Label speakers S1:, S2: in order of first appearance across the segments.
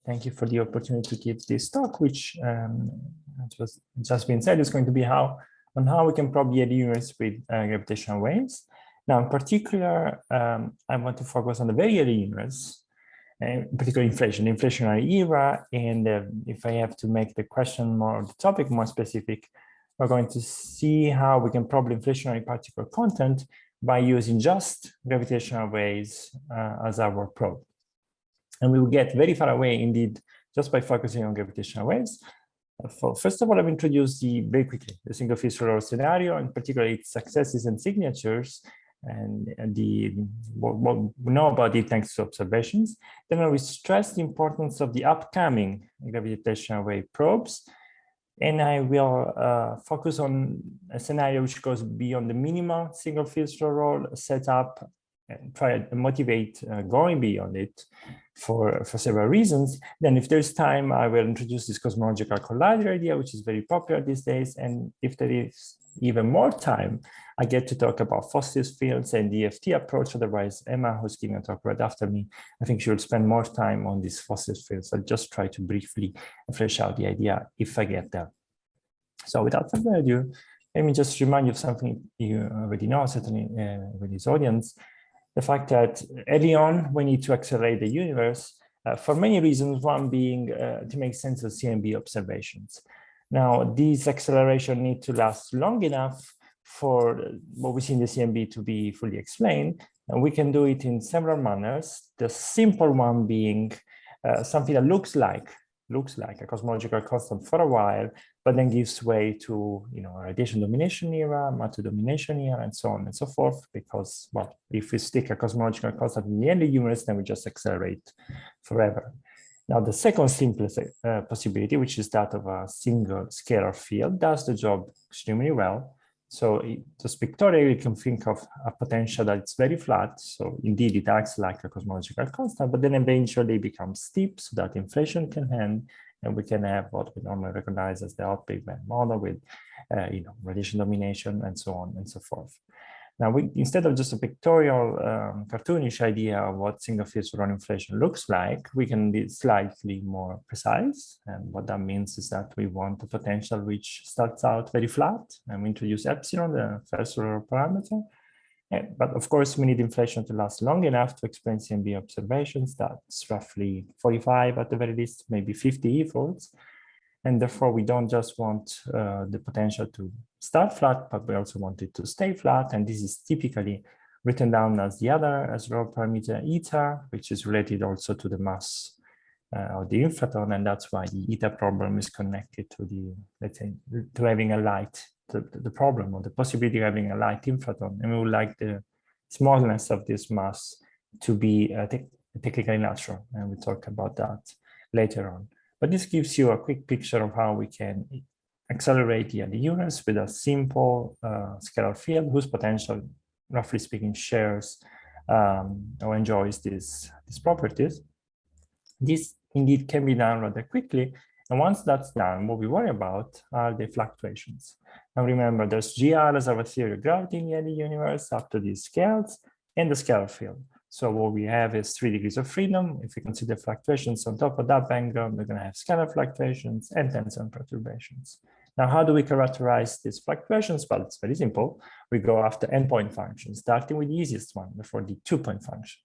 S1: Thank you for the opportunity to give this talk, which was just been said is going to be on how we can propagate the universe with gravitational waves. Now, in particular, I want to focus on the very early universe, particularly inflationary era. And if I have to make the question more, the topic more specific, we're going to see how we can probe inflationary particle content by using just gravitational waves as our probe. And we will get very far away indeed, just by focusing on gravitational waves. First of all, I've introduced very quickly the single field solar scenario, in particular its successes and signatures, and what we know about it thanks to observations. Then I will stress the importance of the upcoming gravitational wave probes. And I will focus on a scenario which goes beyond the minimal single field solar setup and try to motivate going beyond it for several reasons. Then if there's time, I will introduce this cosmological collider idea, which is very popular these days. And if there is even more time, I get to talk about Fossius fields and the EFT approach. Otherwise, Emma, who's giving a talk right after me, I think she will spend more time on these Fossius fields. I'll just try to briefly flesh out the idea if I get there. So without further ado, let me just remind you of something you already know, certainly with this audience. The fact that early on, we need to accelerate the universe for many reasons, one being to make sense of CMB observations. Now, these accelerations need to last long enough for what we see in the CMB to be fully explained. And we can do it in several manners. The simple one being something that looks like a cosmological constant for a while, but then gives way to, a radiation domination era, matter domination era, and so on and so forth. Because, well, if we stick a cosmological constant in the early universe, then we just accelerate forever. Now, the second simplest possibility, which is that of a single scalar field, does the job extremely well. So just pictorially, you can think of a potential that's very flat. So indeed, it acts like a cosmological constant, but then eventually becomes steep so that inflation can end, and we can have what we normally recognize as the hot-big band model with, radiation domination and so on and so forth. Now, instead of just a pictorial, cartoonish idea of what single field solar inflation looks like, we can be slightly more precise. And what that means is that we want a potential which starts out very flat, and we introduce epsilon, the first solar parameter. But of course, we need inflation to last long enough to explain CMB observations. That's roughly 45 at the very least, maybe 50 folds. And therefore, we don't just want the potential to start flat, but we also want it to stay flat. And this is typically written down as the other as rho parameter eta, which is related also to the mass of the infraton. And that's why the eta problem is connected to the, let's say, to having a light, the problem or the possibility of having a light infraton. And we would like the smallness of this mass to be technically natural. And we'll talk about that later on. But this gives you a quick picture of how we can accelerate the universe with a simple scalar field whose potential, roughly speaking, shares or enjoys these properties. This indeed can be done rather quickly. And once that's done, what we worry about are the fluctuations. Now remember, there's GR as our theory of gravity in the early universe up to these scales and the scalar field. So what we have is 3 degrees of freedom. If we consider fluctuations on top of that bangram, we're going to have scalar fluctuations and tensor perturbations. Now, how do we characterize these fluctuations? Well, it's very simple. We go after endpoint functions, starting with the easiest one, therefore the 2-point function.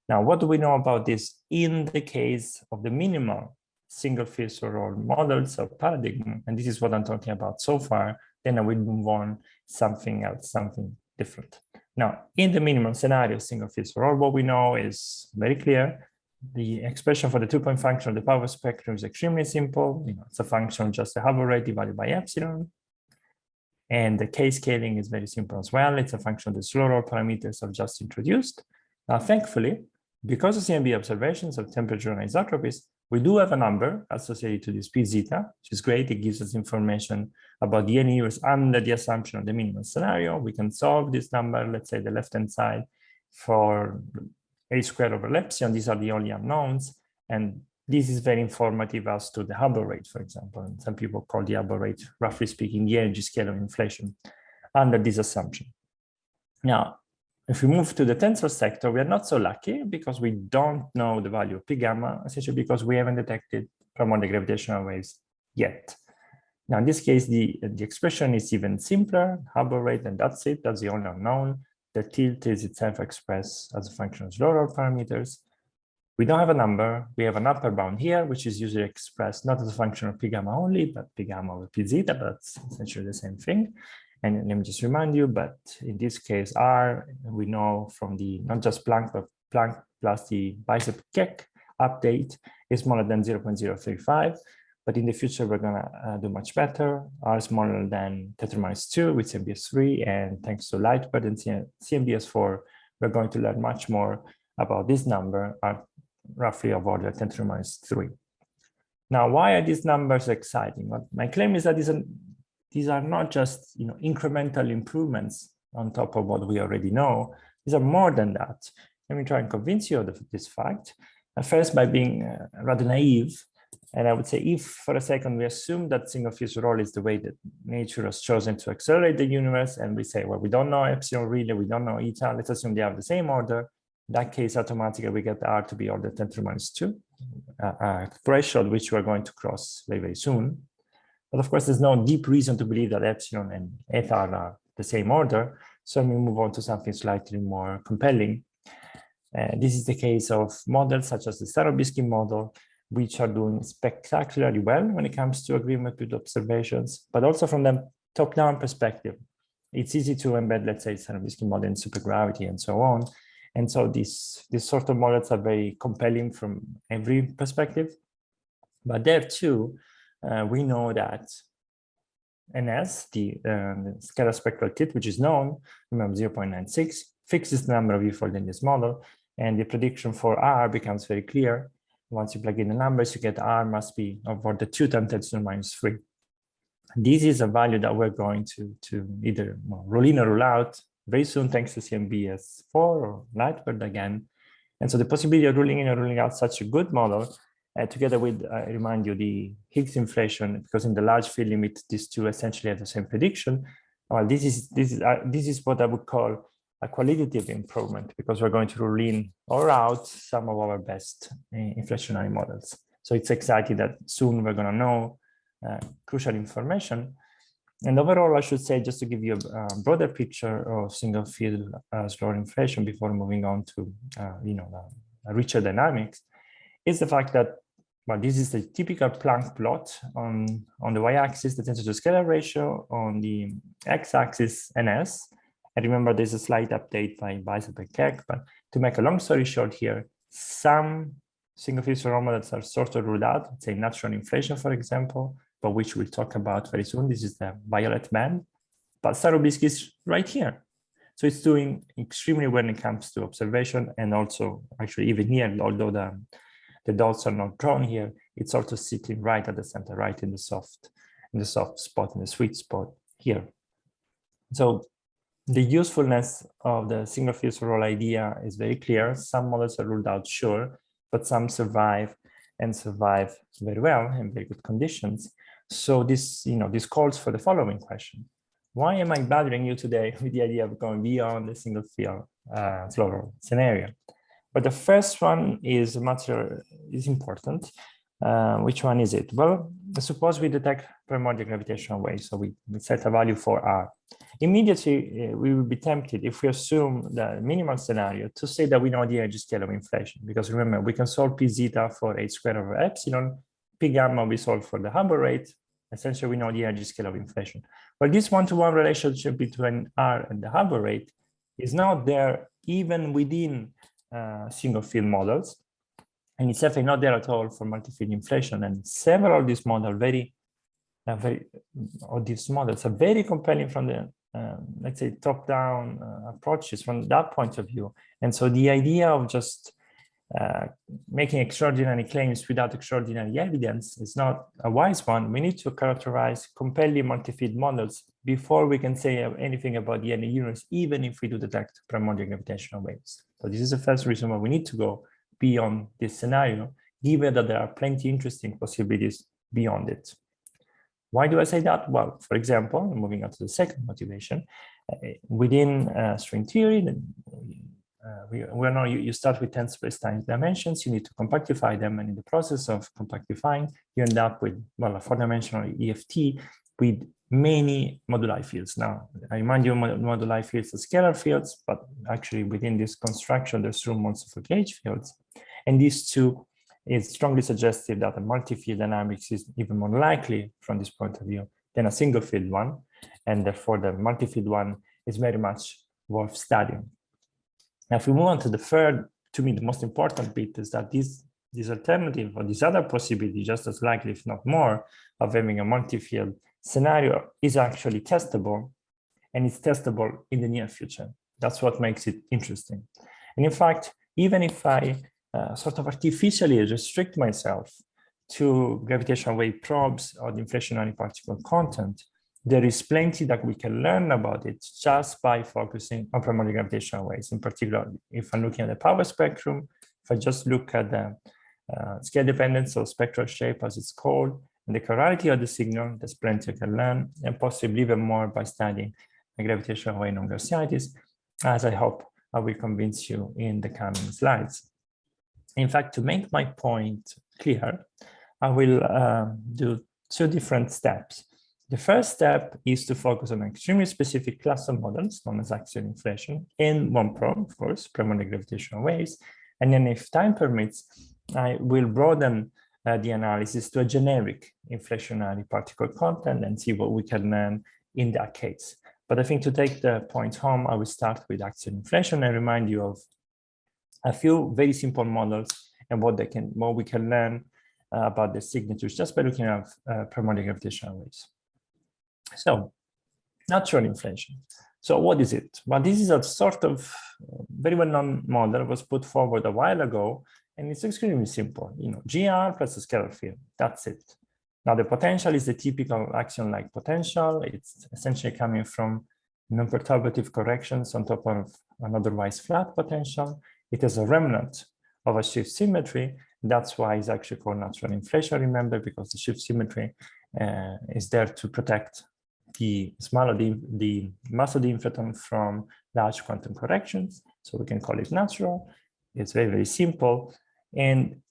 S1: Now, what do we know about this in the case of the minimal single field solar models of paradigm? And this is what I'm talking about so far. Then I will move on something else, something different. Now, in the minimum scenario, single field solar, what we know is very clear. The expression for the 2-point function of the power spectrum is extremely simple. It's a function of just the Hubble rate divided by epsilon. And the k-scaling is very simple as well. It's a function of the solar parameters I've just introduced. Now, thankfully, because of CMB observations of temperature and isotropies, we do have a number associated to this p zeta, which is great. It gives us information about the universe under the assumption of the minimum scenario. We can solve this number, let's say the left-hand side, for a squared over epsilon. These are the only unknowns. And this is very informative as to the Hubble rate, for example. And some people call the Hubble rate, roughly speaking, the energy scale of inflation under this assumption. Now, If we move to the tensor sector, we are not so lucky because we don't know the value of P gamma, essentially because we haven't detected primordial gravitational waves yet. Now, in this case, the expression is even simpler, Hubble rate, and that's it. That's the only unknown. The tilt is itself expressed as a function of lower parameters. We don't have a number. We have an upper bound here, which is usually expressed not as a function of P gamma only, but P gamma over P zeta. That's essentially the same thing. And let me just remind you, but in this case, R, we know from the not just Planck, but Planck plus the bicep Keck update is smaller than 0.035. But in the future, we're going to do much better. R is smaller than 10⁻², with CMBS3. And thanks to Lightbird and CMBS4, we're going to learn much more about this number, roughly of order 10⁻3. Now, why are these numbers exciting? Well, my claim is that these are not just incremental improvements on top of what we already know. These are more than that. Let me try and convince you of this fact. First, by being rather naive. And I would say, if for a second we assume that single phase roll is the way that nature has chosen to accelerate the universe, and we say, well, we don't know epsilon really, we don't know eta, let's assume they have the same order. In that case, automatically we get R to be order 10⁻², threshold which we're going to cross very, very soon. But of course, there's no deep reason to believe that epsilon and eta are the same order. So we move on to something slightly more compelling. This is the case of models such as the Starobinsky model, which are doing spectacularly well when it comes to agreement with observations, but also from the top-down perspective. It's easy to embed, let's say, Starobinsky model in supergravity and so on. And so these sort of models are very compelling from every perspective. But there too, we know that NS, the scalar spectral kit, which is known, remember 0.96, fixes the number of U-fold in this model, and the prediction for R becomes very clear. Once you plug in the numbers, you get R must be of order 2 times 10⁻3. This is a value that we're going to either roll in or rule out very soon, thanks to CMBS4 or Lightbird again. And so the possibility of ruling in or ruling out such a good model, together with, I remind you, the Higgs inflation, because in the large field limit, these two essentially have the same prediction. Well, this is what I would call a qualitative improvement, because we're going to rule in or out some of our best inflationary models. So it's exciting that soon we're going to know crucial information. And overall, I should say, just to give you a broader picture of single field slower inflation before moving on to richer dynamics, is the fact that, well, this is the typical Planck plot on the y-axis, the tensor to scalar ratio, on the x-axis NS. And remember, there's a slight update by Bicep and Keck, but to make a long story short here, some single phase slower models are sort of ruled out, say natural inflation, for example, but which we'll talk about very soon. This is the violet band, but Starobinsky is right here. So it's doing extremely well when it comes to observation, and also actually even here, although the dots are not drawn here, it's also sitting right at the center, right in the soft spot, in the sweet spot here. So the usefulness of the single phase roll idea is very clear. Some models are ruled out, sure, but some survive and survive very well in very good conditions. So this calls for the following question. Why am I bothering you today with the idea of going beyond the single field slower scenario? But the first one is important. Which one is it? Well, suppose we detect primordial gravitational waves. So we set a value for R. Immediately, we will be tempted, if we assume the minimal scenario, to say that we know the energy scale of inflation. Because remember, we can solve P zeta for h squared over epsilon. P gamma we solve for the Hubble rate. Essentially, we know the energy scale of inflation. But this one-to-one relationship between R and the Hubble rate is not there even within single field models. And it's definitely not there at all for multi-field inflation. And several of these models are very compelling from the, let's say, top-down approaches from that point of view. And so the idea of just making extraordinary claims without extraordinary evidence is not a wise one. We need to characterize compelling multi-field models before we can say anything about the universe, even if we do detect primordial gravitational waves. So this is the first reason why we need to go beyond this scenario, given that there are plenty interesting possibilities beyond it. Why do I say that? Well, for example, moving on to the second motivation, within string theory, you start with 10 space-time dimensions, you need to compactify them, and in the process of compactifying, you end up with, well, a 4-dimensional EFT with many moduli fields. Now, I remind you, moduli fields are scalar fields, but actually within this construction, there's room also for gauge fields. And these two is strongly suggestive that a multi-field dynamics is even more likely from this point of view than a single field one. And therefore, the multi-field one is very much worth studying. Now, if we move on to the third, to me, the most important bit is that this alternative or this other possibility, just as likely, if not more, of having a multi-field scenario is actually testable, and it's testable in the near future. That's what makes it interesting. And in fact, even if I sort of artificially restrict myself to gravitational wave probes or the inflationary particle content, there is plenty that we can learn about it just by focusing on primordial gravitational waves. In particular, if I'm looking at the power spectrum, if I just look at the scale dependence or spectral shape, as it's called, and the chirality of the signal, there's plenty I can learn, and possibly even more by studying the gravitational wave non-Gaussianities, as I hope I will convince you in the coming slides. In fact, to make my point clear, I will do two different steps. The first step is to focus on an extremely specific class of models known as axial inflation in one probe, of course, primordial gravitational waves. And then if time permits, I will broaden the analysis to a generic inflationary particle content and see what we can learn in that case. But I think to take the point home, I will start with axial inflation and remind you of a few very simple models and what we can learn about the signatures just by looking at primordial gravitational waves. So, natural inflation. So what is it? Well, this is a sort of very well-known model. It was put forward a while ago, and it's extremely simple. You know, GR plus a scalar field. That's it. Now, the potential is the typical axion-like potential. It's essentially coming from non-perturbative corrections on top of an otherwise flat potential. It is a remnant of a shift symmetry. That's why it's actually called natural inflation, remember, because the shift symmetry is there to protect the mass of the inflaton from large quantum corrections. So we can call it natural. It's very, very simple. And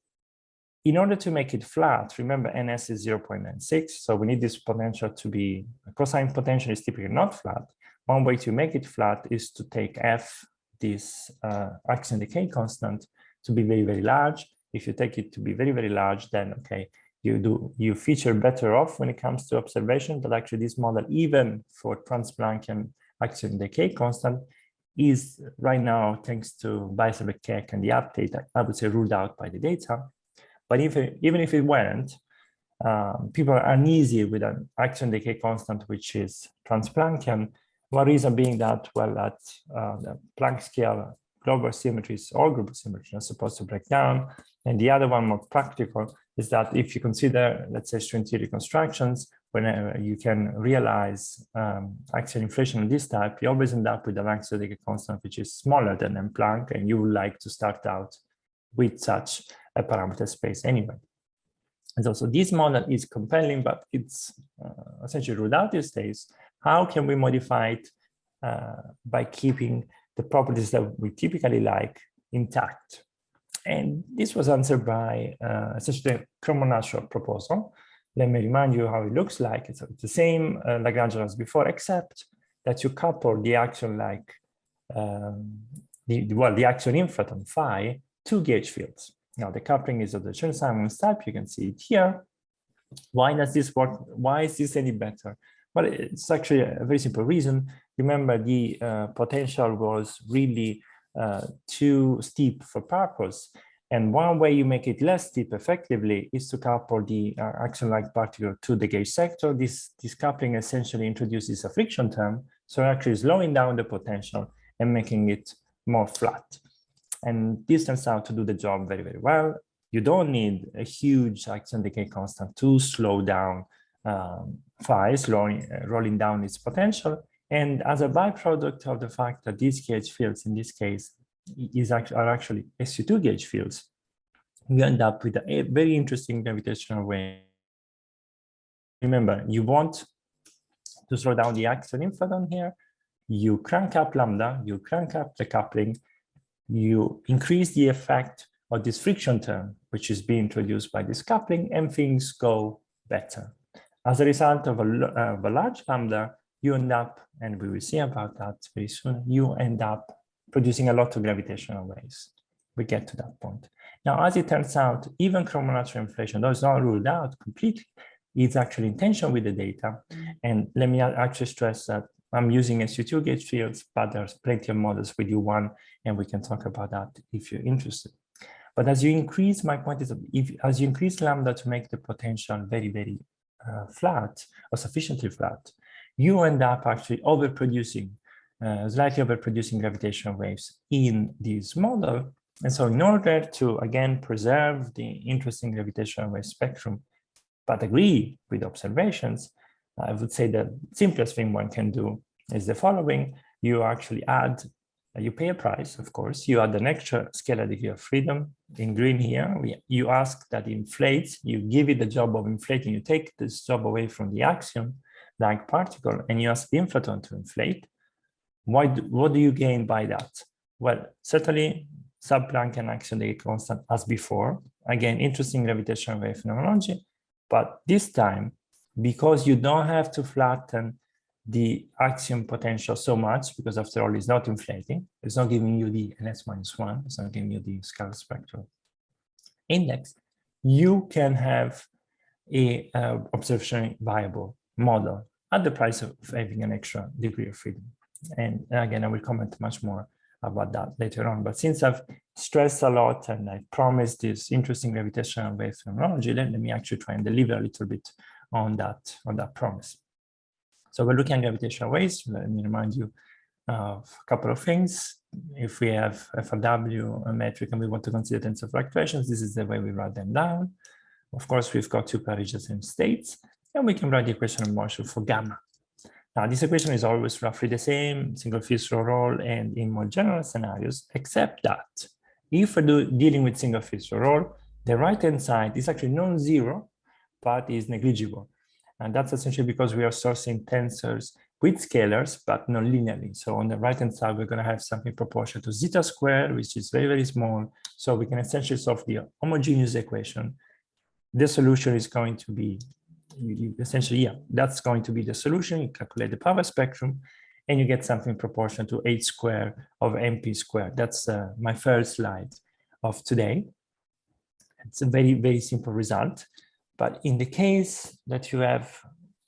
S1: in order to make it flat, remember NS is 0.96. So we need this potential to be, a cosine potential is typically not flat. One way to make it flat is to take F, this axion decay constant, to be very, very large. If you take it to be very, very large, then okay, you feature better off when it comes to observation, but actually this model, even for Trans-Planckian axion decay constant, is right now, thanks to Weisselbeck-Keck and the update, I would say ruled out by the data. But even if it weren't, people are uneasy with an axion decay constant, which is Trans-Planckian. One reason being that, well, that the Planck scale global symmetries, all global symmetries are supposed to break down. And the other one, more practical, is that if you consider, let's say, string theory constructions, whenever you can realize axial inflation of this type, you always end up with an axial decay constant which is smaller than M Planck, and you would like to start out with such a parameter space anyway. And so this model is compelling, but it's essentially ruled out these days. How can we modify it by keeping the properties that we typically like intact? And this was answered by essentially a chromonatural proposal. Let me remind you how it looks like. It's the same Lagrangian as before, except that you couple the axion-like, the axion inflaton phi to gauge fields. Now the coupling is of the Chern-Simons type. You can see it here. Why does this work? Why is this any better? Well, it's actually a very simple reason. Remember, the potential was really too steep for purpose. And one way you make it less steep effectively is to couple the axion-like particle to the gauge sector. This coupling essentially introduces a friction term, so actually slowing down the potential and making it more flat. And this turns out to do the job very, very well. You don't need a huge axion decay constant to slow down phi, rolling down its potential. And as a byproduct of the fact that these gauge fields in this case are actually SU2 gauge fields, we end up with a very interesting gravitational wave. Remember, you want to slow down the axion inflaton here, you crank up lambda, you crank up the coupling, you increase the effect of this friction term, which is being introduced by this coupling, and things go better. As a result of a large lambda, you end up, and we will see about that very soon, you end up producing a lot of gravitational waves. We get to that point. Now, as it turns out, even chromonatural inflation, though it's not ruled out completely, it's actually in tension with the data. And let me actually stress that I'm using SU2 gauge fields, but there's plenty of models with U1, and we can talk about that if you're interested. But as you increase, my point is, as you increase lambda to make the potential very, very flat or sufficiently flat, you end up actually overproducing, slightly overproducing gravitational waves in this model. And so in order to, again, preserve the interesting gravitational wave spectrum, but agree with observations, I would say the simplest thing one can do is the following. You actually add, you pay a price, of course, you add an extra scalar degree of freedom. In green here, you ask that it inflates, you give it the job of inflating, you take this job away from the axion-like particle, and you ask the inflaton to inflate. What do you gain by that? Well, certainly sub-Planck and axion they constant as before. Again, interesting gravitational wave phenomenology, but this time, because you don't have to flatten the axion potential so much, because after all, it's not inflating, it's not giving you the ns-1, it's not giving you the scalar spectral index, you can have a observationally viable model at the price of having an extra degree of freedom. And again, I will comment much more about that later on. But since I've stressed a lot and I promised this interesting gravitational wave phenomenology, let me actually try and deliver a little bit on that promise. So we're looking at gravitational waves. Let me remind you of a couple of things. If we have f of w, a metric, and we want to consider tensor fluctuations, this is the way we write them down. Of course, we've got two Paris-Same states, and we can write the equation of motion for gamma. Now, this equation is always roughly the same, single phase roll, and in more general scenarios, except that if we're dealing with single phase roll, the right-hand side is actually non-zero, but is negligible. And that's essentially because we are sourcing tensors with scalars, but not linearly. So on the right-hand side, we're going to have something proportional to zeta squared, which is very, very small. So we can essentially solve the homogeneous equation. The solution is going to be, essentially, yeah, that's going to be the solution. You calculate the power spectrum, and you get something proportional to h squared of mp squared. That's my first slide of today. It's a very, very simple result. But in the case that you have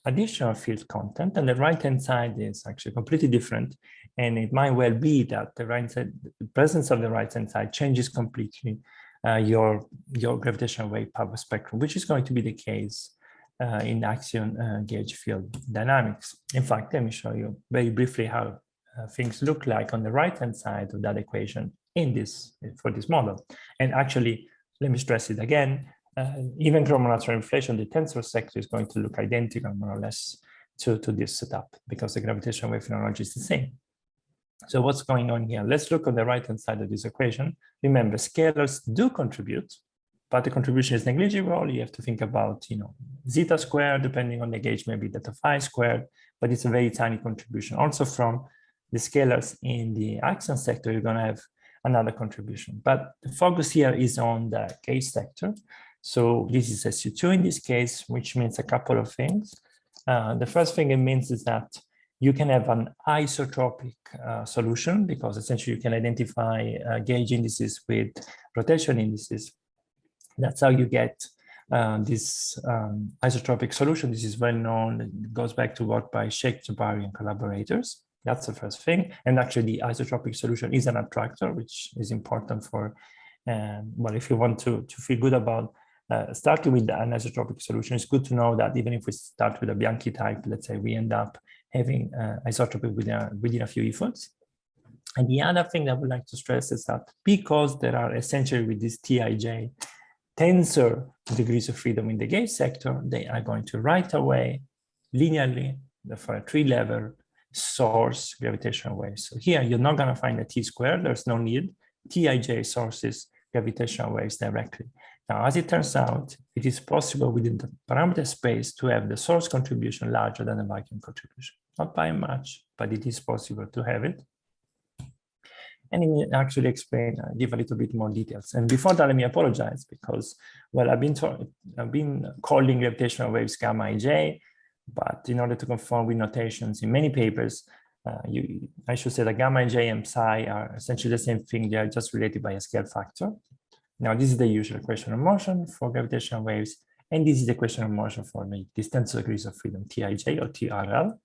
S1: additional field content, and the right-hand side is actually completely different, and it might well be that the right side, the presence of the right-hand side changes completely your gravitational wave power spectrum, which is going to be the case in axion gauge field dynamics. In fact, let me show you very briefly how things look like on the right-hand side of that equation in this for this model. And actually, let me stress it again. Even chromonatural inflation, the tensor sector is going to look identical more or less to this setup because the gravitational wave phenomenology is the same. So what's going on here? Let's look on the right-hand side of this equation. Remember, scalars do contribute, but the contribution is negligible. You have to think about, zeta squared, depending on the gauge, maybe delta phi squared, but it's a very tiny contribution. Also from the scalars in the axion sector, you're going to have another contribution. But the focus here is on the gauge sector. So this is SU2 in this case, which means a couple of things. The first thing it means is that you can have an isotropic solution because essentially you can identify gauge indices with rotation indices. That's how you get this isotropic solution. This is well known. It goes back to work by Sheikh Jabari and collaborators. That's the first thing. And actually the isotropic solution is an attractor, which is important for, well, if you want to feel good about starting with an isotropic solution, it's good to know that even if we start with a Bianchi type, let's say we end up having isotropic within a few efforts. And the other thing that I would like to stress is that because there are essentially with this Tij tensor degrees of freedom in the gauge sector, they are going to right away linearly for a tree-level source gravitational waves. So here you're not going to find a t squared. There's no need. Tij sources gravitational waves directly. Now, as it turns out, it is possible within the parameter space to have the source contribution larger than the vacuum contribution. Not by much, but it is possible to have it. And it actually explain, give a little bit more details. And before that, let me apologize because, well, I've been calling gravitational waves gamma ij, but in order to conform with notations in many papers, I should say that gamma ij and psi are essentially the same thing. They are just related by a scale factor. Now, this is the usual equation of motion for gravitational waves, and this is the equation of motion for the distance degrees of freedom, Tij or TRL.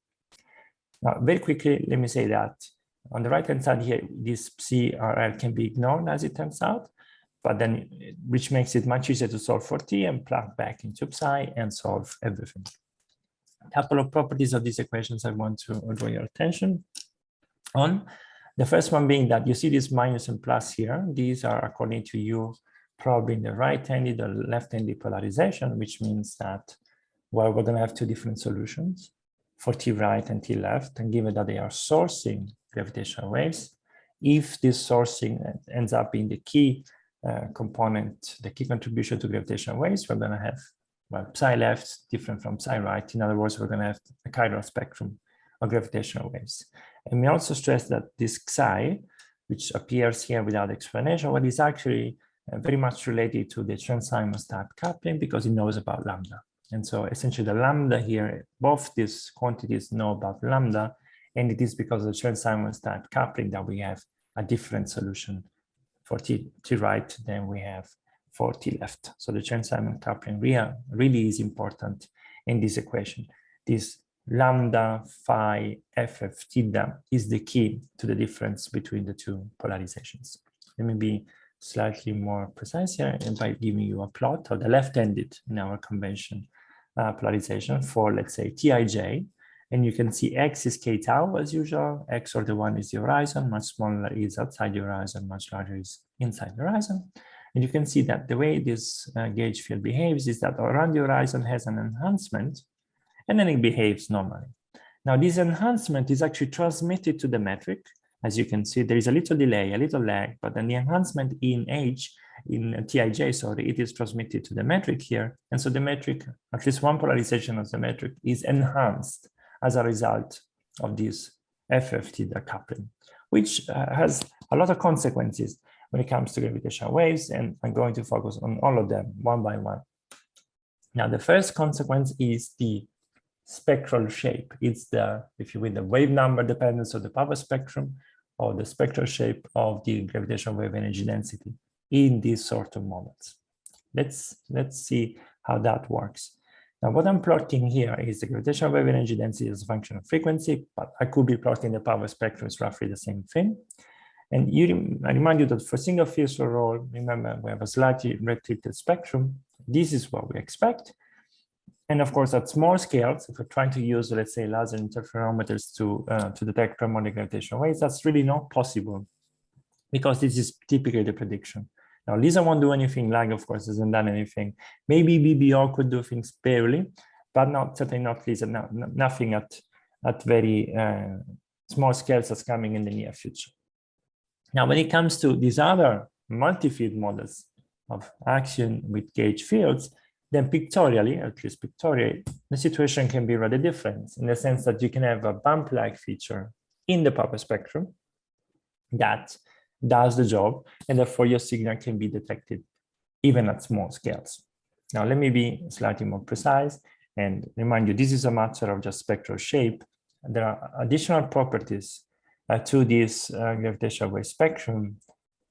S1: Now, very quickly, let me say that on the right-hand side here, this CRL can be ignored as it turns out, but then which makes it much easier to solve for T and plug back into psi and solve everything. A couple of properties of these equations I want to draw your attention on. The first one being that you see this minus and plus here. These are, according to you, probably in the right-handed or left-handed polarization, which means that, well, we're going to have two different solutions for T right and T left, and given that they are sourcing gravitational waves, if this sourcing ends up being the key component, the key contribution to gravitational waves, we're going to have, well, psi left different from psi right. In other words, we're going to have a chiral spectrum of gravitational waves. And we also stress that this psi, which appears here without explanation, what is actually very much related to the Chern-Simons type coupling because it knows about lambda. And so essentially the lambda here, both these quantities know about lambda, and it is because of the Chern-Simons type coupling that we have a different solution for T right than we have for T left. So the Chern-Simons coupling really is important in this equation. This lambda phi ff theta is the key to the difference between the two polarizations. Let me be slightly more precise here and by giving you a plot of the left-handed in our convention polarization for, let's say, Tij, and you can see x is k tau as usual. X or the one is the horizon, much smaller is outside the horizon, much larger is inside the horizon. And you can see that the way this gauge field behaves is that around the horizon has an enhancement, and then it behaves normally. Now, this enhancement is actually transmitted to the metric. As you can see, there is a little delay, a little lag, but then the enhancement in Tij, sorry, it is transmitted to the metric here. And so the metric, at least one polarization of the metric, is enhanced as a result of this ff theta coupling, which has a lot of consequences when it comes to gravitational waves, and I'm going to focus on all of them one by one. Now, the first consequence is the spectral shape. It's the, if you will, the wave number dependence of the power spectrum or the spectral shape of the gravitational wave energy density in these sort of models. Let's see how that works. Now, what I'm plotting here is the gravitational wave energy density as a function of frequency, but I could be plotting the power spectrum. It's roughly the same thing. And I remind you that for single fields or roll, remember, we have a slightly red-tilted spectrum. This is what we expect. And of course, at small scales, if we're trying to use, let's say, laser interferometers to detect primordial gravitational waves, that's really not possible because this is typically the prediction. Now, LISA won't do anything. LAG, of course, hasn't done anything. Maybe BBO could do things barely, but certainly not LISA. Nothing at very small scales that's coming in the near future. Now, when it comes to these other multi-field models of action with gauge fields, then pictorially, at least pictorially, the situation can be rather different in the sense that you can have a bump-like feature in the power spectrum that does the job, and therefore your signal can be detected even at small scales. Now, let me be slightly more precise and remind you, this is a matter of just spectral shape. There are additional properties to this gravitational wave spectrum,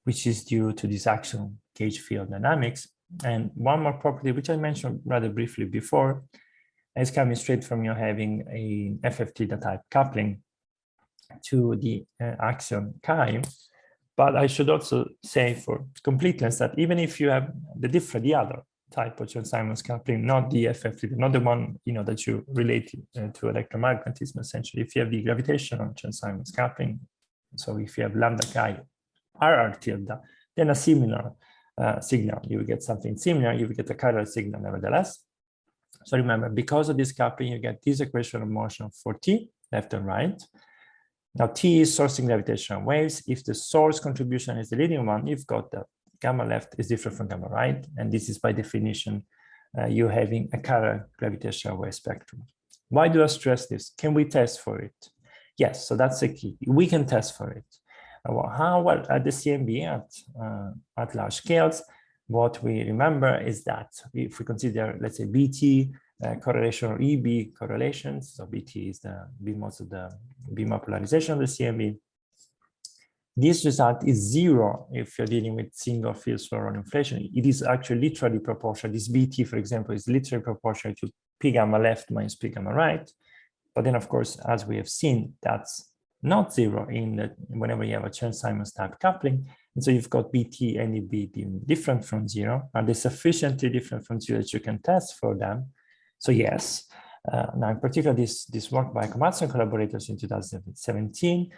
S1: which is due to this action gauge field dynamics. And one more property, which I mentioned rather briefly before, is coming straight from you having a ff theta type coupling to the axion chi. But I should also say for completeness that even if you have the other type of Chern-Simons coupling, not the ff theta, not the one that you relate to electromagnetism, essentially, if you have the gravitational Chern-Simons coupling, so if you have lambda chi RR tilde, then a similar signal, you will get something similar, you will get a chiral signal nevertheless. So remember, because of this coupling, you get this equation of motion for T, left and right. Now, T is sourcing gravitational waves. If the source contribution is the leading one, you've got the gamma left is different from gamma right. And this is by definition, you having a chiral gravitational wave spectrum. Why do I stress this? Can we test for it? Yes, so that's the key. We can test for it. Well, at the CMB, at large scales, what we remember is that if we consider, let's say, BT correlation or EB correlations, so BT is the B modes of the B-mode polarization of the CMB, this result is 0 if you're dealing with single field slow inflation. It is actually literally proportional. This BT, for example, is literally proportional to P gamma left minus P gamma right. But then, of course, as we have seen, that's not 0 whenever you have a Chern-Simons type coupling. And so you've got BT and EB being different from 0. Are they sufficiently different from 0 that you can test for them? So yes. Now, in particular, this work by Komatsu and collaborators in 2017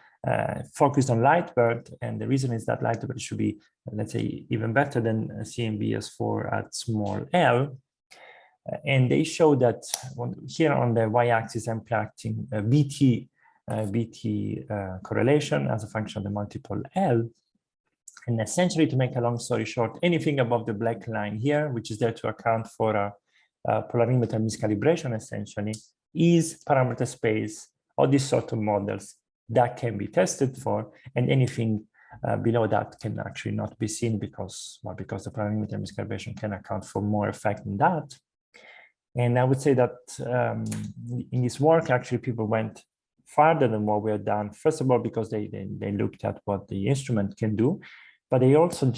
S1: focused on Lightbird, and the reason is that Lightbird should be, let's say, even better than CMBS4 at small l. And they show that here on the y-axis, I'm plotting BT correlation as a function of the multiple L. And essentially, to make a long story short, anything above the black line here, which is there to account for a polarimeter miscalibration, essentially, is parameter space of these sort of models that can be tested for, and anything below that can actually not be seen because the polarimeter miscalibration can account for more effect than that. And I would say that in this work, actually, people went farther than what we had done. First of all, because they looked at what the instrument can do, but they also,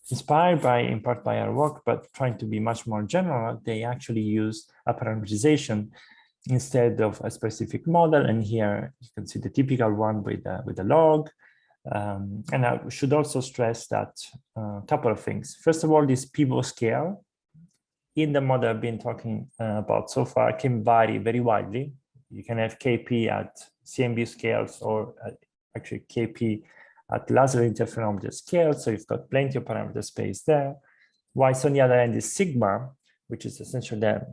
S1: inspired in part by our work, but trying to be much more general, they actually use a parameterization instead of a specific model. And here you can see the typical one with a log. And I should also stress that a couple of things. First of all, this pivot scale in the model I've been talking about so far can vary very widely. You can have KP at CMB scales or actually KP at laser interferometer scale, so you've got plenty of parameter space there. Whilst on the other end is sigma, which is essentially the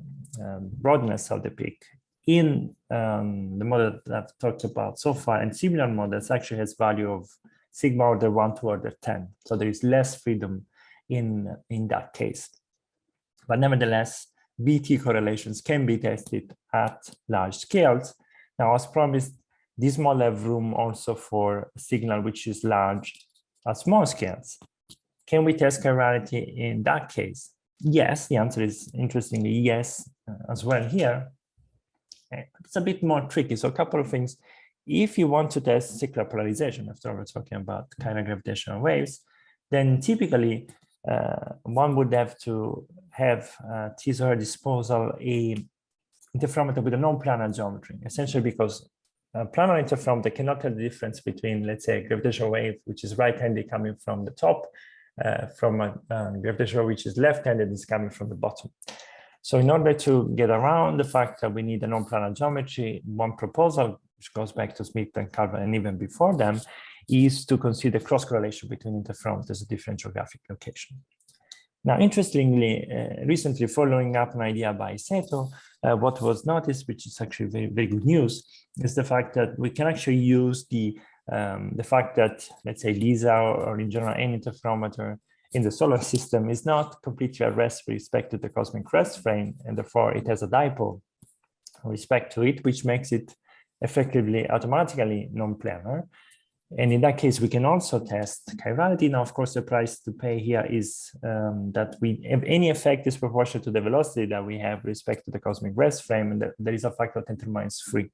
S1: broadness of the peak. In the model that I've talked about so far, and similar models actually has value of sigma order 1 to order 10. So there is less freedom in that case. But nevertheless, BT correlations can be tested at large scales. Now, as promised, this model have room also for a signal which is large at small scales. Can we test chirality in that case? Yes, the answer is interestingly yes as well here. It's a bit more tricky. So a couple of things. If you want to test circular polarization, after we're talking about chiral gravitational waves, then typically one would have to have at his or her disposal a interferometer with a non-planar geometry, essentially because planar interferometer cannot tell the difference between, let's say, a gravitational wave, which is right-handed coming from the top, from a gravitational wave which is left-handed is coming from the bottom. So in order to get around the fact that we need a non-planar geometry, one proposal, which goes back to Smith and Calvin and even before them, is to consider cross-correlation between interferometers at different geographic location. Now, interestingly, recently following up an idea by Seto, what was noticed, which is actually very, very good news, is the fact that we can actually use the fact that, let's say, LISA or in general any interferometer in the solar system is not completely at rest with respect to the cosmic rest frame, and therefore it has a dipole with respect to it, which makes it effectively automatically non-planar. And in that case, we can also test chirality. Now, of course, the price to pay here is that any effect is proportional to the velocity that we have with respect to the cosmic rest frame, and there is a factor of 10 to the minus 3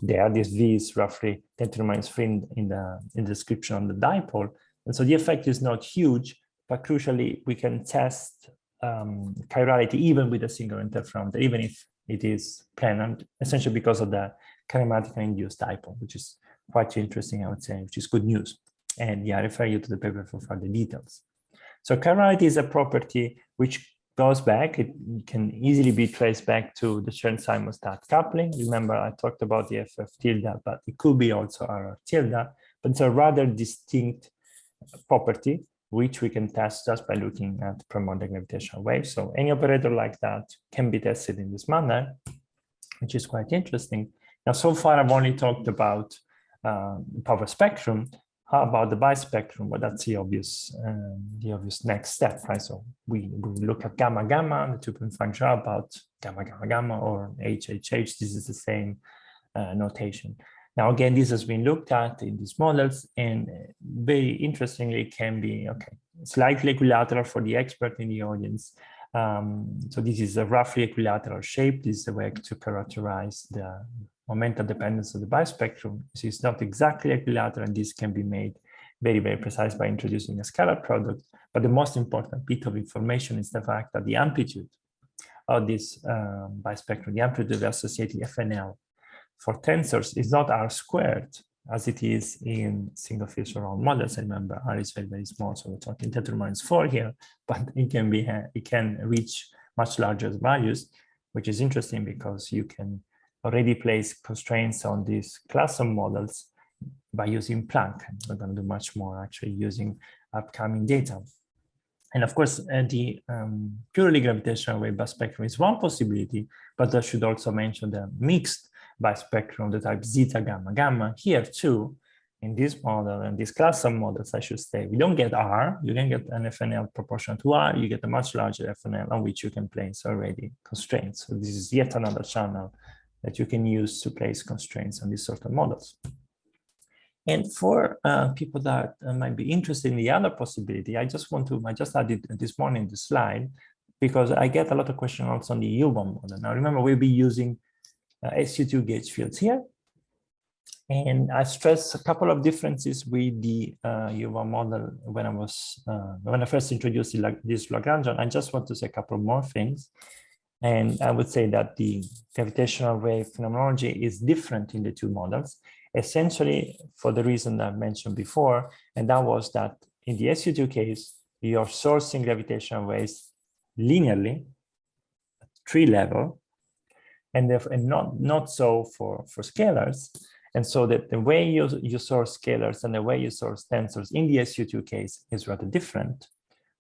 S1: there. This V is roughly 10 to the minus 3 in the description on the dipole. And so the effect is not huge, but crucially, we can test chirality even with a single interferometer, even if it is planar, essentially because of the kinematically induced dipole, which is quite interesting, I would say, which is good news. And yeah, I refer you to the paper for further details. So chirality is a property which goes back, it can easily be traced back to the Chern-Simons coupling. Remember, I talked about the FF tilde, but it could be also RR tilde, but it's a rather distinct property which we can test just by looking at primordial gravitational waves. So any operator like that can be tested in this manner, which is quite interesting. Now, so far, I've only talked about power spectrum. How about the bispectrum? Well, that's the obvious next step, right? So we look at gamma gamma, the two-point function about gamma gamma gamma or HHH. This is the same notation. Now, again, this has been looked at in these models, and very interestingly, it can be, okay, slightly equilateral for the expert in the audience. So this is a roughly equilateral shape. This is a way to characterize the momentum dependence of the bispectrum. So it's not exactly equilateral, and this can be made very, very precise by introducing a scalar product. But the most important bit of information is the fact that the amplitude of this bispectrum, the amplitude of the associated FNL for tensors is not R squared as it is in single field surround models. I remember R is very, very small, so we're talking 10 to the minus 4 here, but it can reach much larger values, which is interesting because you can already place constraints on these class of models by using Planck. We're going to do much more actually using upcoming data. And of course, the purely gravitational wave bispectrum is one possibility, but I should also mention the mixed bispectrum, the type zeta gamma gamma. Here too, in this model and this class of models, I should say, we don't get R, you can get an FNL proportional to R, you get a much larger FNL on which you can place already constraints. So this is yet another channel that you can use to place constraints on these sort of models. And for people that might be interested in the other possibility, I just added this morning the slide because I get a lot of questions also on the U1 model. Now remember, we'll be using SU2 gauge fields here. And I stressed a couple of differences with the U1 model when I first introduced this Lagrangian. I just want to say a couple more things. And I would say that the gravitational wave phenomenology is different in the two models, essentially for the reason that I mentioned before, and that was that in the SU2 case, you're sourcing gravitational waves linearly at tree level, and therefore not so for scalars. And so that the way you source scalars and the way you source tensors in the SU2 case is rather different.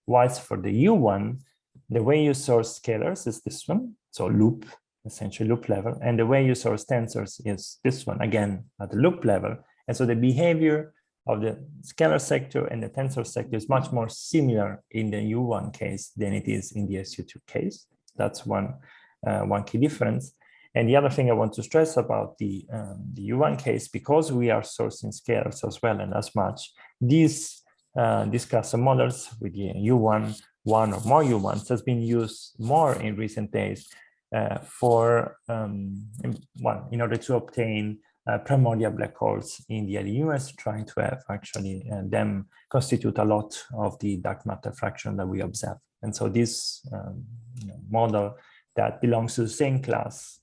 S1: Whilst for the U1, the way you source scalars is this one, so loop, essentially loop level, and the way you source tensors is this one, again, at the loop level. And so the behavior of the scalar sector and the tensor sector is much more similar in the U1 case than it is in the SU2 case. That's one key difference. And the other thing I want to stress about the U1 case, because we are sourcing scalars as well and as much, these class of models with the U1, one or more U1s has been used more in recent days in order to obtain primordial black holes in the early universe, trying to have actually them constitute a lot of the dark matter fraction that we observe. And so this model that belongs to the same class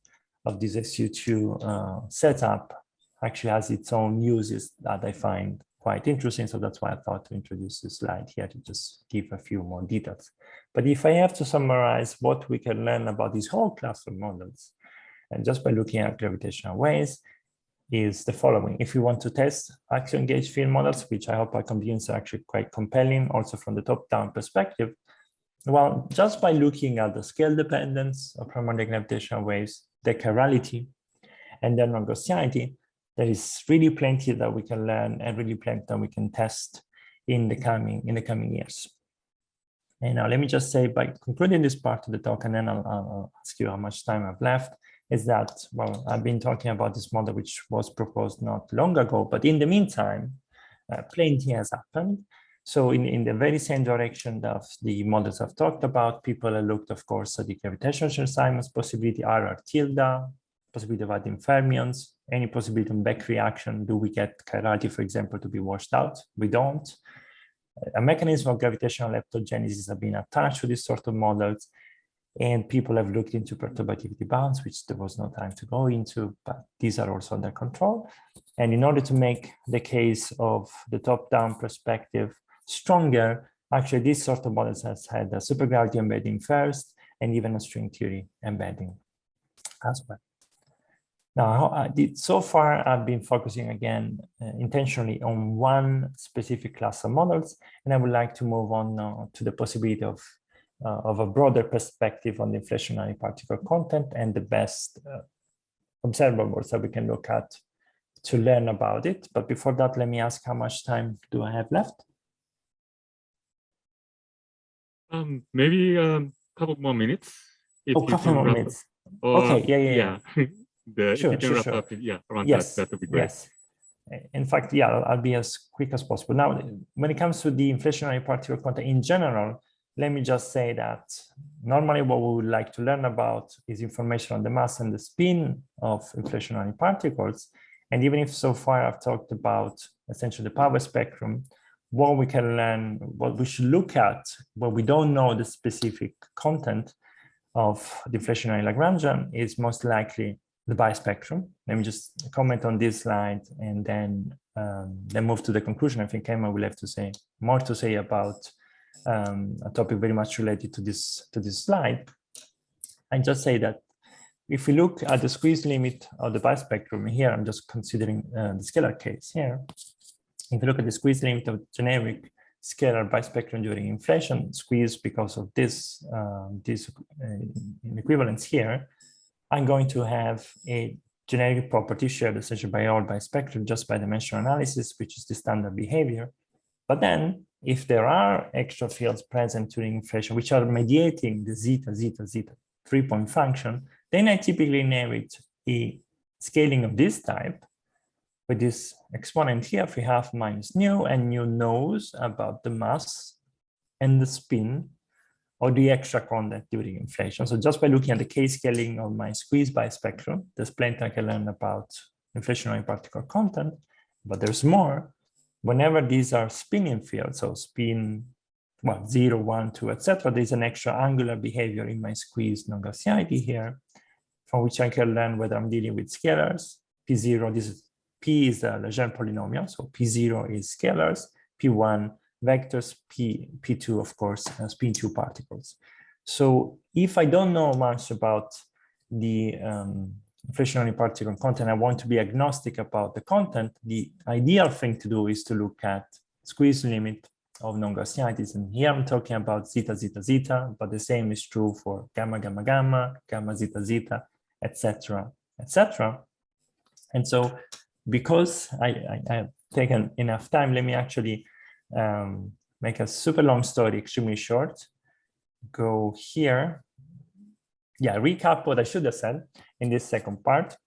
S1: of this SU2 setup actually has its own uses that I find quite interesting. So that's why I thought to introduce this slide here to just give a few more details. But if I have to summarize what we can learn about this whole class of models, and just by looking at gravitational waves, is the following. If you want to test axion gauge field models, which I hope I convince are actually quite compelling, also from the top-down perspective, well, just by looking at the scale dependence of primordial gravitational waves, the chirality, and then Gaussianity, there is really plenty that we can learn and really plenty that we can test in the coming years. And now let me just say, by concluding this part of the talk, and then I'll ask you how much time I've left, is that, well, I've been talking about this model which was proposed not long ago, but in the meantime, plenty has happened. So in the very same direction of the models I've talked about, people have looked, of course, at the gravitational Chern-Simons possibility, RR tilde, possibility of adding fermions, any possibility of back reaction. Do we get chirality, for example, to be washed out? We don't. A mechanism of gravitational leptogenesis have been attached to these sort of models, and people have looked into perturbativity bounds, which there was no time to go into, but these are also under control. And in order to make the case of the top-down perspective stronger, actually this sort of models has had a supergravity embedding first, and even a string theory embedding as well. Now, so far, I've been focusing again intentionally on one specific class of models, and I would like to move on now to the possibility of a broader perspective on the inflationary particle content and the best observables that we can look at to learn about it. But before that, let me ask, how much time do I have left?
S2: Maybe a couple more minutes.
S1: A couple more minutes.
S2: Or,
S1: okay, yeah.
S2: if you can wrap up, around that would be great.
S1: Yes. In fact, I'll be as quick as possible. Now, when it comes to the inflationary particle content in general, let me just say that normally what we would like to learn about is information on the mass and the spin of inflationary particles. And even if so far I've talked about essentially the power spectrum, what we can learn, what we should look at, when we don't know the specific content of the inflationary Lagrangian, is most likely the bispectrum. Let me just comment on this slide and then move to the conclusion. I think Emma will have to say more to say about a topic very much related to this slide. I just say that if we look at the squeeze limit of the bispectrum, here I'm just considering the scalar case here. If you look at the squeeze limit of generic scalar bispectrum during inflation, squeeze because of this inequivalence here, I'm going to have a generic property shared essentially by all bispectrum just by dimensional analysis, which is the standard behavior. But then if there are extra fields present during inflation, which are mediating the zeta 3-point function, then I typically inherit a scaling of this type with this exponent here, 3/2 minus nu, and nu knows about the mass and the spin or the extra content during inflation. So just by looking at the k-scaling of my squeeze bispectrum, there's plenty I can learn about inflationary particle content, but there's more. Whenever these are spinning fields, so spin 0, 1, 2, etc., there's an extra angular behavior in my squeeze non-Gaussianity here, from which I can learn whether I'm dealing with scalars. P0, P is the Lejeune polynomial, so P0 is scalars, P1 vectors, P2, of course, spin 2 particles. So if I don't know much about the inflationary particle content, I want to be agnostic about the content, the ideal thing to do is to look at squeeze limit of non-Gaussianities. And here I'm talking about zeta, but the same is true for gamma, gamma, zeta, etc., etc. And so because I have taken enough time, let me actually make a super long story extremely short. Go here. Recap what I should have said in this second part.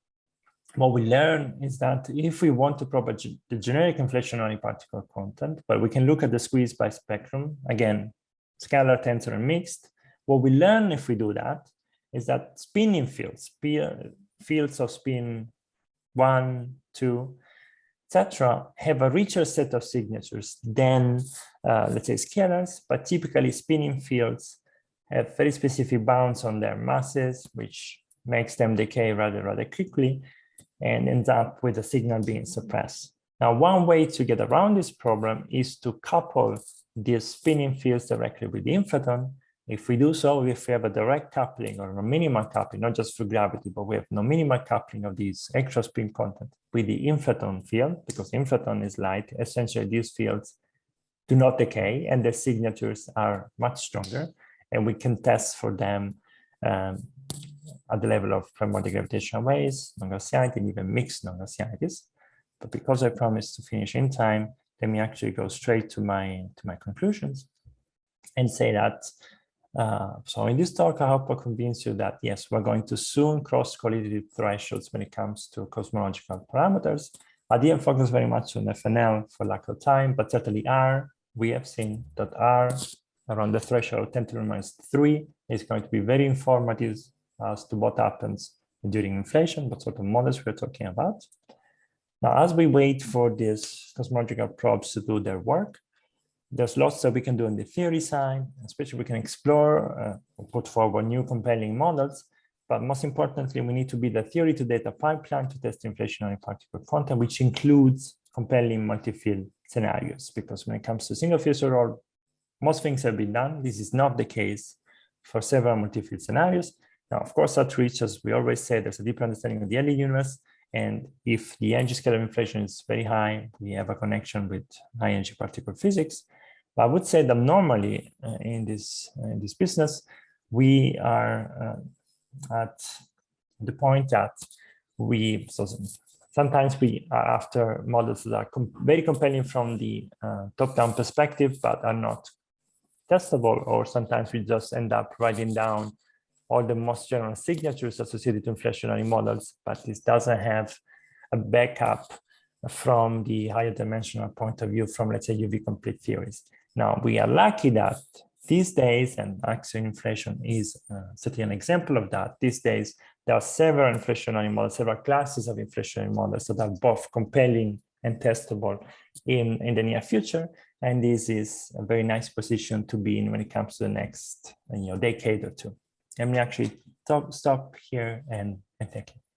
S1: What we learn is that if we want to propagate the generic inflationary particle content, but we can look at the squeeze bispectrum, again, scalar, tensor, and mixed. What we learn if we do that is that spinning fields, fields of spin 1, 2, etc., have a richer set of signatures than, let's say, scalars, but typically spinning fields have very specific bounds on their masses, which makes them decay rather quickly and ends up with the signal being suppressed. Now, one way to get around this problem is to couple these spinning fields directly with the inflaton. If we do so, if we have a direct coupling or a minimal coupling, not just for gravity, but we have no minimal coupling of these extra spin content with the inflaton field, because inflaton is light, essentially these fields do not decay and their signatures are much stronger. And we can test for them at the level of primordial gravitational waves, non-Gaussianity, and even mixed non-Gaussianities. But because I promised to finish in time, let me actually go straight to my conclusions and say that, so in this talk, I hope I convince you that, yes, we're going to soon cross collidive thresholds when it comes to cosmological parameters. I didn't focus very much on FNL for lack of time, but certainly R, we have seen that R around the threshold of 10 to the minus 3 is going to be very informative as to what happens during inflation, what sort of models we're talking about. Now, as we wait for these cosmological probes to do their work, there's lots that we can do on the theory side, especially we can explore or put forward new compelling models. But most importantly, we need to build a theory to data pipeline to test inflationary particle content, which includes compelling multi-field scenarios. Because when it comes to single field error, most things have been done. This is not the case for several multi-field scenarios. Now, of course, at reach, as we always say, there's a deeper understanding of the early universe. And if the energy scale of inflation is very high, we have a connection with high energy particle physics. But I would say that normally in this business, we are at the point that sometimes we are after models that are very compelling from the top-down perspective, but are not testable, or sometimes we just end up writing down all the most general signatures associated to inflationary models, but this doesn't have a backup from the higher dimensional point of view from, let's say, UV complete theories. Now, we are lucky that these days, and axial inflation is certainly an example of that, these days, there are several inflationary models, several classes of inflationary models that are both compelling and testable in the near future. And this is a very nice position to be in when it comes to the next decade or two. Let me actually stop here and thank you.